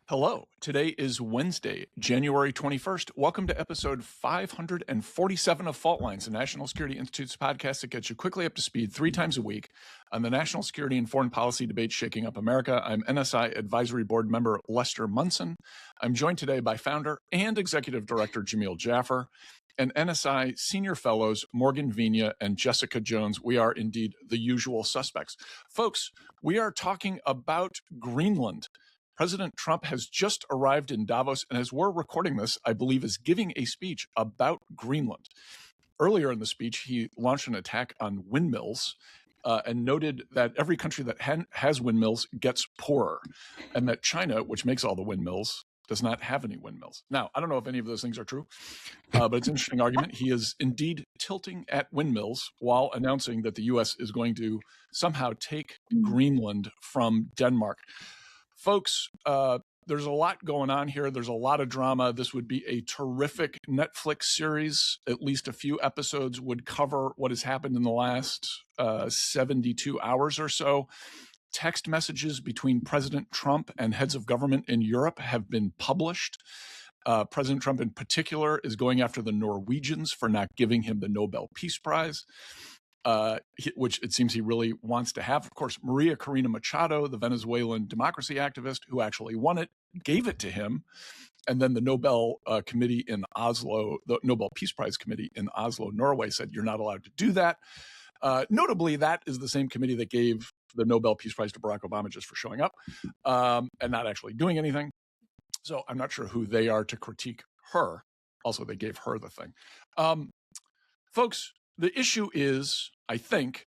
Hello. Today is Wednesday, January 21st. Welcome to episode 547 of Fault Lines, the National Security Institute's podcast that gets you quickly up to speed 3 times a week on the national security and foreign policy debates shaking up America. I'm NSI Advisory Board member Lester Munson. I'm joined today by founder and executive director Jamil Jaffer and NSI senior fellows Morgan Vigna and Jessica Jones. We are indeed the usual suspects. Folks, we are talking about Greenland. President Trump has just arrived in Davos, and as we're recording this, I believe is giving a speech about Greenland. Earlier in the speech, he launched an attack on windmills and noted that every country that has windmills gets poorer, and that China, which makes all the windmills, does not have any windmills. Now, I don't know if any of those things are true, but it's an interesting argument. He is indeed tilting at windmills while announcing that the U.S. is going to somehow take Greenland from Denmark. Folks, there's a lot going on here. There's a lot of drama. This would be a terrific Netflix series. At least a few episodes would cover what has happened in the last 72 hours or so. Text messages between President Trump and heads of government in Europe have been published. President Trump in particular is going after the Norwegians for not giving him the Nobel Peace Prize. Which it seems he really wants to have. Of course, Maria Corina Machado, the Venezuelan democracy activist who actually won it, gave it to him. And then the Nobel Committee in Oslo, the Nobel Peace Prize Committee in Oslo, Norway, said you're not allowed to do that. Notably, that is the same committee that gave the Nobel Peace Prize to Barack Obama just for showing up and not actually doing anything. So I'm not sure who they are to critique her. Also, they gave her the thing. Folks, the issue is, I think,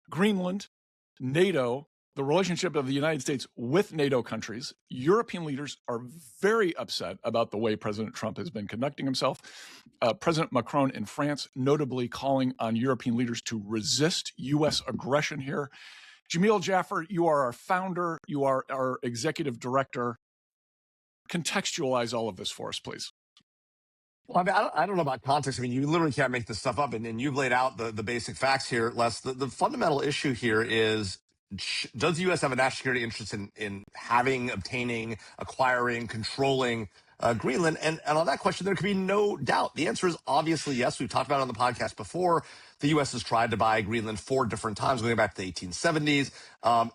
Greenland, NATO, the relationship of the United States with NATO countries. European leaders are very upset about the way President Trump has been conducting himself. President Macron in France, notably calling on European leaders to resist U.S. aggression here. Jamil Jaffer, you are our founder. You are our executive director. Contextualize all of this for us, please. Well, I mean, I don't know about context. I mean, you literally can't make this stuff up. And you've laid out the basic facts here, Les. The fundamental issue here is, does the U.S. have a national security interest in having, obtaining, acquiring, controlling Greenland? And on that question, there could be no doubt. The answer is obviously yes. We've talked about it on the podcast before. The U.S. has tried to buy Greenland 4 different times, going back to the 1870s.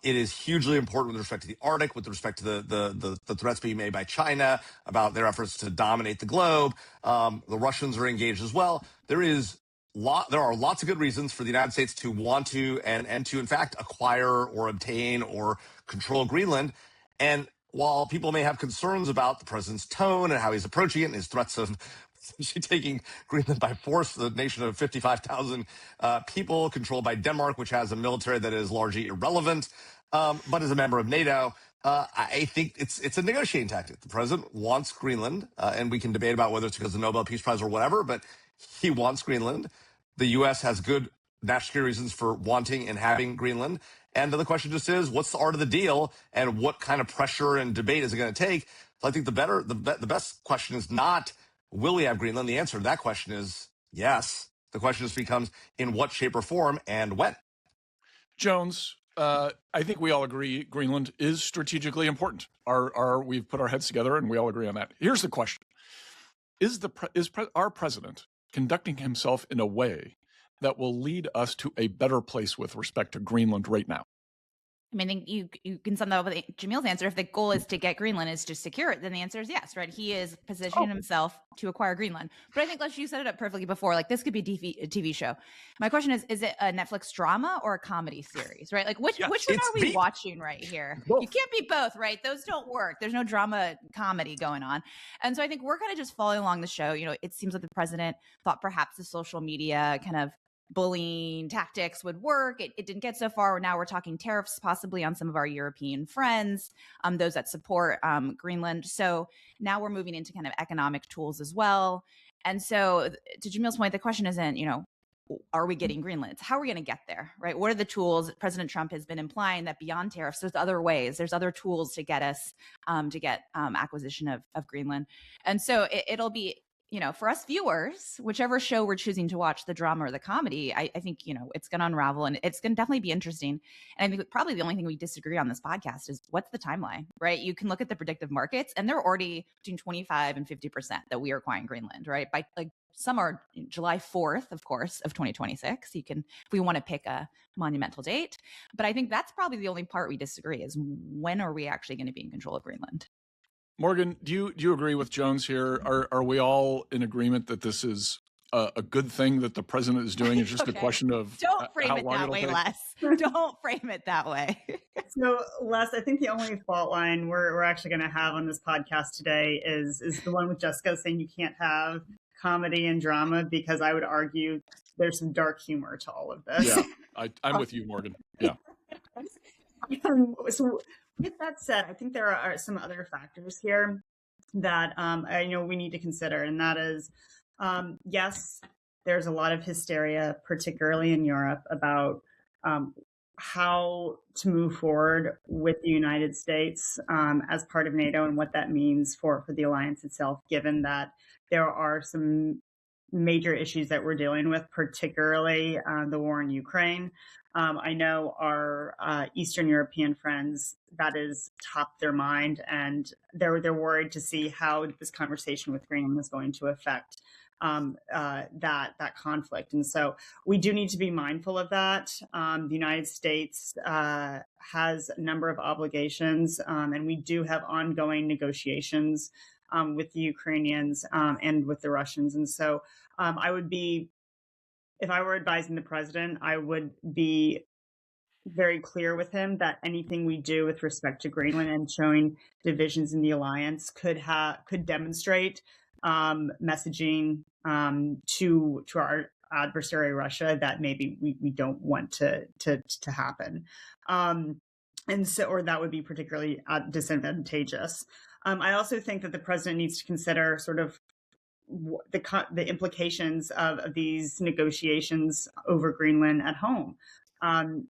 It is hugely important with respect to the Arctic, with respect to the threats being made by China about their efforts to dominate the globe. The Russians are engaged as well. There are lots of good reasons for the United States to want to and to, in fact, acquire or obtain or control Greenland. And while people may have concerns about the president's tone and how he's approaching it and his threats of taking Greenland by force, the nation of 55,000 people controlled by Denmark, which has a military that is largely irrelevant, but is a member of NATO, I think it's a negotiating tactic. The president wants Greenland, and we can debate about whether it's because of the Nobel Peace Prize or whatever, but he wants Greenland. The U.S. has good national security reasons for wanting and having Greenland. And the question just is, what's the art of the deal, and what kind of pressure and debate is it going to take? So I think the best question is not, will we have Greenland? The answer to that question is yes. The question just becomes, in what shape or form and when? Jones, I think we all agree Greenland is strategically important. We've put our heads together and we all agree on that. Here's the question. Is our president conducting himself in a way that will lead us to a better place with respect to Greenland right now? I mean, I think you can sum that up with Jamil's answer. If the goal is to get Greenland, is to secure it, then the answer is yes, right? He is positioning himself to acquire Greenland. But I think, Les, you set it up perfectly before. Like, this could be a TV show. My question is it a Netflix drama or a comedy series, right? Like, which one are we watching right here? Both. You can't be both, right? Those don't work. There's no drama comedy going on. And so I think we're kind of just following along the show. You know, it seems like the president thought perhaps the social media kind of bullying tactics would work. It didn't get so far. Now we're talking tariffs possibly on some of our European friends, those that support Greenland. So now we're moving into kind of economic tools as well. And so to Jamil's point, the question isn't, you know, are we getting Greenland? It's how are we going to get there, right? What are the tools? President Trump has been implying that beyond tariffs, there's other ways, there's other tools to get us to get acquisition of Greenland. And so it'll be for us viewers, whichever show we're choosing to watch, the drama or the comedy, I think, it's going to unravel and it's going to definitely be interesting. And I think probably the only thing we disagree on this podcast is what's the timeline, right? You can look at the predictive markets and they're already between 25 and 50% that we are acquiring Greenland, right? By some are July 4th, of course, of 2026. You can, if we want to pick a monumental date, but I think that's probably the only part we disagree is when are we actually going to be in control of Greenland? Morgan, do you agree with Jones here? Are we all in agreement that this is a good thing that the president is doing? It's just a question of don't frame how it long that it'll way, take? Les. Don't frame it that way. So, Les, I think the only fault line we're actually going to have on this podcast today is the one with Jessica saying you can't have comedy and drama, because I would argue there's some dark humor to all of this. Yeah, I'm with you, Morgan. Yeah. So with that said, I think there are some other factors here that I know we need to consider, and that is, yes, there's a lot of hysteria, particularly in Europe, about how to move forward with the United States as part of NATO and what that means for the alliance itself, given that there are some major issues that we're dealing with, particularly the war in Ukraine. I know our Eastern European friends, that is top their mind, and they're worried to see how this conversation with Greenland is going to affect that conflict. And so we do need to be mindful of that. The United States has a number of obligations, and we do have ongoing negotiations with the Ukrainians and with the Russians. And so I would be, if I were advising the president, I would be very clear with him that anything we do with respect to Greenland and showing divisions in the alliance could demonstrate messaging to our adversary Russia that maybe we don't want to happen, and so, or that would be particularly disadvantageous. I also think that the president needs to consider sort of the implications of these negotiations over Greenland at home.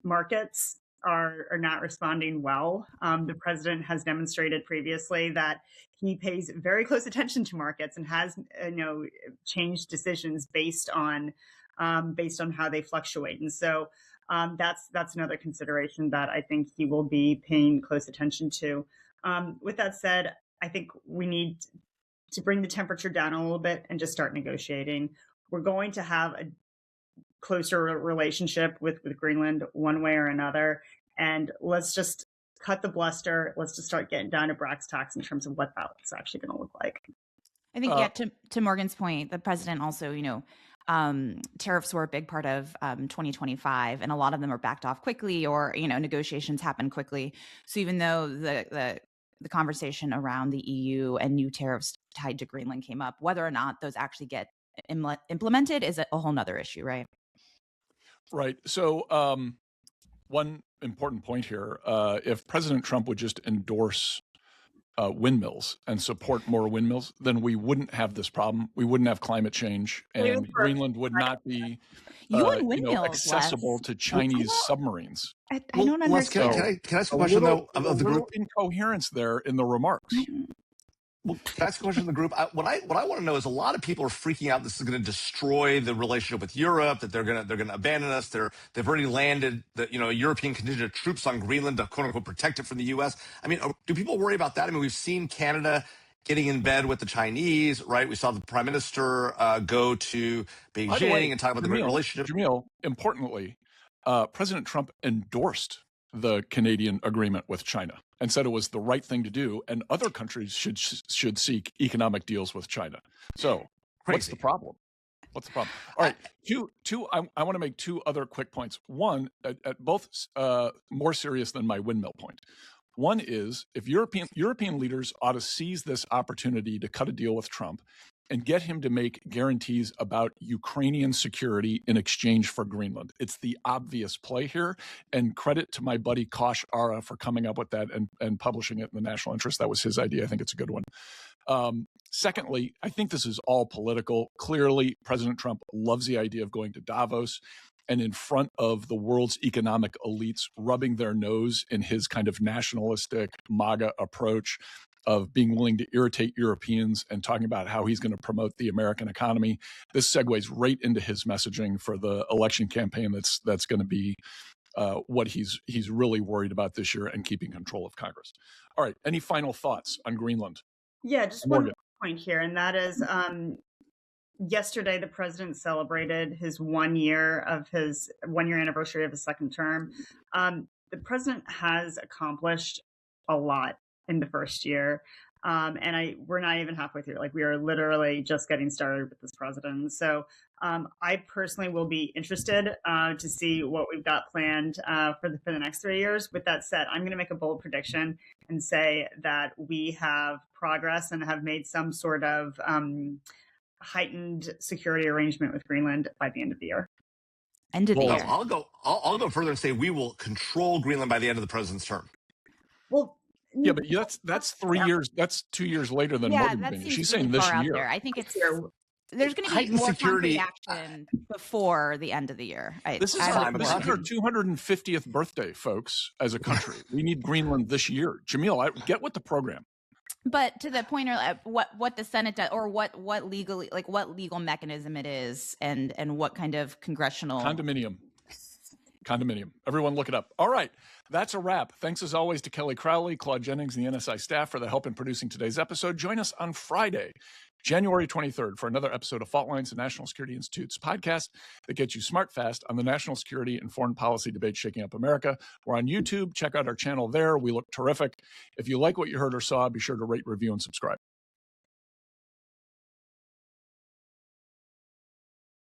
Markets are not responding well. The president has demonstrated previously that he pays very close attention to markets and has changed decisions based on how they fluctuate. And so that's another consideration that I think he will be paying close attention to. With that said, I think we need to bring the temperature down a little bit and just start negotiating. We're going to have a closer relationship with Greenland one way or another. And let's just cut the bluster. Let's just start getting down to brass tacks in terms of what that's actually going to look like. I think, to Morgan's point, the president also, tariffs were a big part of 2025, and a lot of them are backed off quickly, or, negotiations happen quickly. So even though the conversation around the EU and new tariffs tied to Greenland came up, whether or not those actually get implemented is a whole nother issue, right? Right. So one important point here, if President Trump would just endorse windmills and support more windmills, then we wouldn't have this problem. We wouldn't have climate change, and Greenland would not be accessible to Chinese submarines. I don't understand. Can I ask a question, though, of the group? Incoherence there in the remarks. Well, can I ask a question of the group? What I want to know is, a lot of people are freaking out this is going to destroy the relationship with Europe, that they're going to abandon us. They've already landed a European contingent of troops on Greenland to quote unquote protect it from the U.S. I mean, do people worry about that? I mean, we've seen Canada getting in bed with the Chinese, right? We saw the prime minister go to Beijing and talk about the great relationship. Jamil, importantly, President Trump endorsed the Canadian agreement with China and said it was the right thing to do, and other countries should seek economic deals with China. So what's the problem? What's the problem? All right, I want to make two other quick points. One, at both more serious than my windmill point. One is, if European leaders ought to seize this opportunity to cut a deal with Trump and get him to make guarantees about Ukrainian security in exchange for Greenland. It's the obvious play here, and credit to my buddy Kosh Ara for coming up with that and publishing it in the National Interest. That was his idea. I think it's a good one. Secondly, I think this is all political. Clearly, President Trump loves the idea of going to Davos and in front of the world's economic elites, rubbing their nose in his kind of nationalistic MAGA approach of being willing to irritate Europeans and talking about how he's going to promote the American economy. This segues right into his messaging for the election campaign. That's going to be what he's really worried about this year, and keeping control of Congress. All right. Any final thoughts on Greenland? Yeah, just Morgan. one point here, and that is yesterday the president celebrated his 1 year anniversary of his second term. The president has accomplished a lot in the first year. And we're not even halfway through. Like, we are literally just getting started with this president. So I personally will be interested to see what we've got planned for the next 3 years. With that said, I'm going to make a bold prediction and say that we have progress and have made some sort of heightened security arrangement with Greenland by the end of the year. End of the year. I'll go further and say we will control Greenland by the end of the president's term. Well, yeah, but that's 3 years. That's 2 years later than Morgan being. She's saying this year. I think there's going to be Heightened more security concrete action before the end of the year. This is our 250th birthday, folks, as a country. We need Greenland this year. Jamil, get with the program. But to the point, what the Senate does, or what legally, like what legal mechanism it is, and what kind of congressional condominium. Everyone look it up. All right. That's a wrap. Thanks as always to Kelly Crowley, Claude Jennings, and the NSI staff for the help in producing today's episode. Join us on Friday, January 23rd, for another episode of Fault Lines, the National Security Institute's podcast that gets you smart fast on the national security and foreign policy debate shaking up America. We're on YouTube. Check out our channel there. We look terrific. If you like what you heard or saw, be sure to rate, review, and subscribe.